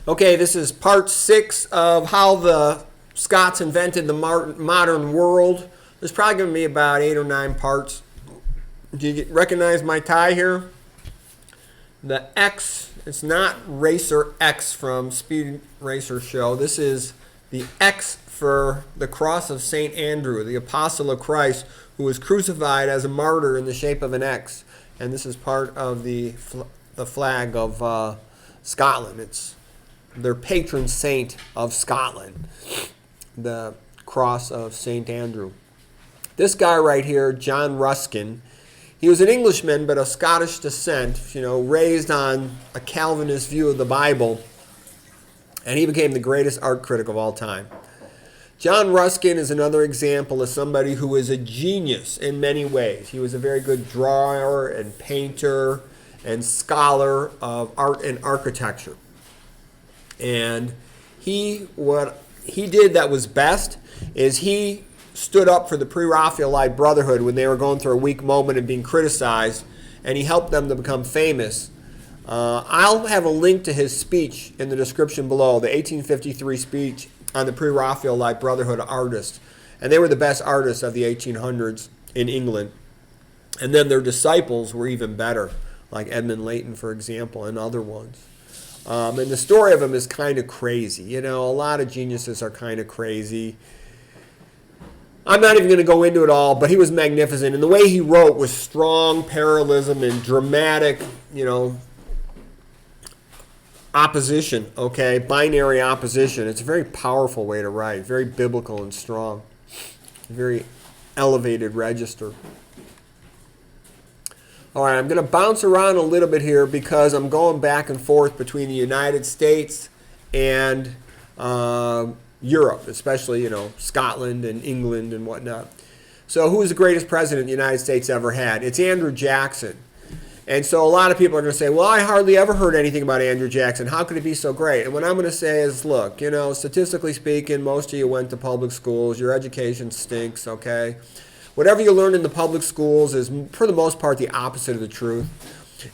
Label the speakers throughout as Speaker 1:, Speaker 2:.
Speaker 1: Okay, this is part 6 of how the Scots invented the modern world. There's probably going to be about 8 or 9 parts. Do you recognize my tie here? The X, it's not Racer X from Speed Racer Show. This is the X for the cross of St. Andrew, the apostle of Christ, who was crucified as a martyr in the shape of an X. And this is part of the flag of Scotland. It's their patron saint of Scotland, the cross of St. Andrew. This guy right here, John Ruskin, he was an Englishman but of Scottish descent, raised on a Calvinist view of the Bible, and he became the greatest art critic of all time. John Ruskin is another example of somebody who is a genius in many ways. He was a very good drawer and painter and scholar of art and architecture. And what he did that was best is he stood up for the Pre-Raphaelite Brotherhood when they were going through a weak moment and being criticized, and he helped them to become famous. I'll have a link to his speech in the description below, the 1853 speech on the Pre-Raphaelite Brotherhood artists. And they were the best artists of the 1800s in England. And then their disciples were even better, like Edmund Leighton, for example, and other ones. And the story of him is kind of crazy. A lot of geniuses are kind of crazy. I'm not even going to go into it all, but he was magnificent. And the way he wrote was strong parallelism and dramatic, opposition, okay? Binary opposition. It's a very powerful way to write, very biblical and strong, very elevated register. All right, I'm going to bounce around a little bit here because I'm going back and forth between the United States and Europe, especially, Scotland and England and whatnot. So who is the greatest president the United States ever had? It's Andrew Jackson. And so a lot of people are going to say, well, I hardly ever heard anything about Andrew Jackson. How could it be so great? And what I'm going to say is, look, statistically speaking, most of you went to public schools. Your education stinks, okay? Whatever you learn in the public schools is, for the most part, the opposite of the truth.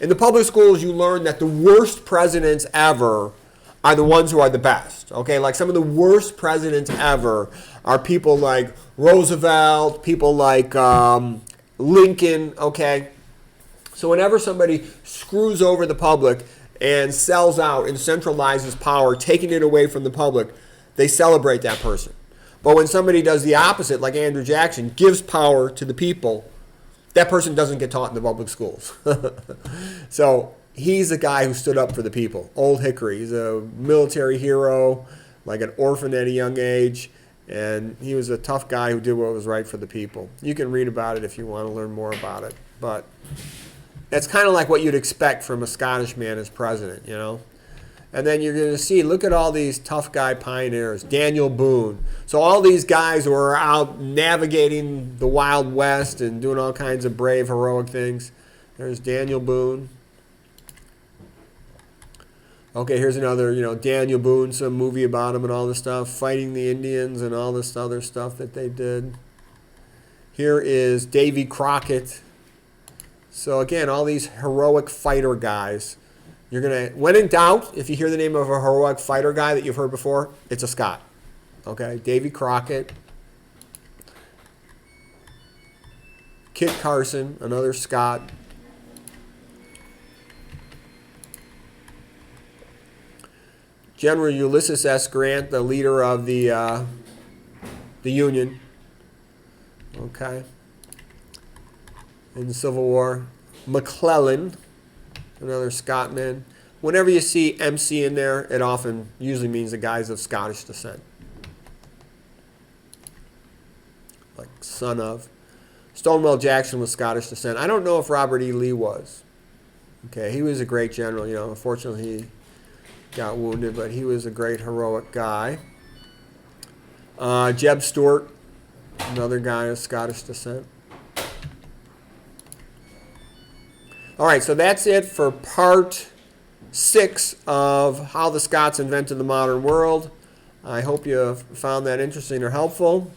Speaker 1: In the public schools, you learn that the worst presidents ever are the ones who are the best, okay? Like some of the worst presidents ever are people like Roosevelt, people like Lincoln, okay? So whenever somebody screws over the public and sells out and centralizes power, taking it away from the public, they celebrate that person. But when somebody does the opposite, like Andrew Jackson, gives power to the people, that person doesn't get taught in the public schools. So he's a guy who stood up for the people. Old Hickory. He's a military hero, like an orphan at a young age. And he was a tough guy who did what was right for the people. You can read about it if you want to learn more about it. But that's kind of like what you'd expect from a Scottish man as president, And then you're going to see, look at all these tough guy pioneers. Daniel Boone. So all these guys who are out navigating the Wild West and doing all kinds of brave, heroic things. There's Daniel Boone. Okay, here's another, Daniel Boone, some movie about him and all this stuff. Fighting the Indians and all this other stuff that they did. Here is Davy Crockett. So again, all these heroic fighter guys. You're going to, when in doubt, if you hear the name of a heroic fighter guy that you've heard before, it's a Scot. Okay, Davy Crockett. Kit Carson, another Scot. General Ulysses S. Grant, the leader of the Union. Okay. In the Civil War. McClellan, another Scotsman. Whenever you see MC in there, it often usually means the guy's of Scottish descent. Like son of. Stonewall Jackson was Scottish descent. I don't know if Robert E. Lee was. Okay, he was a great general. Unfortunately he got wounded, but he was a great heroic guy. Jeb Stuart, another guy of Scottish descent. All right, so that's it for part 6 of how the Scots invented the modern world. I hope you found that interesting or helpful.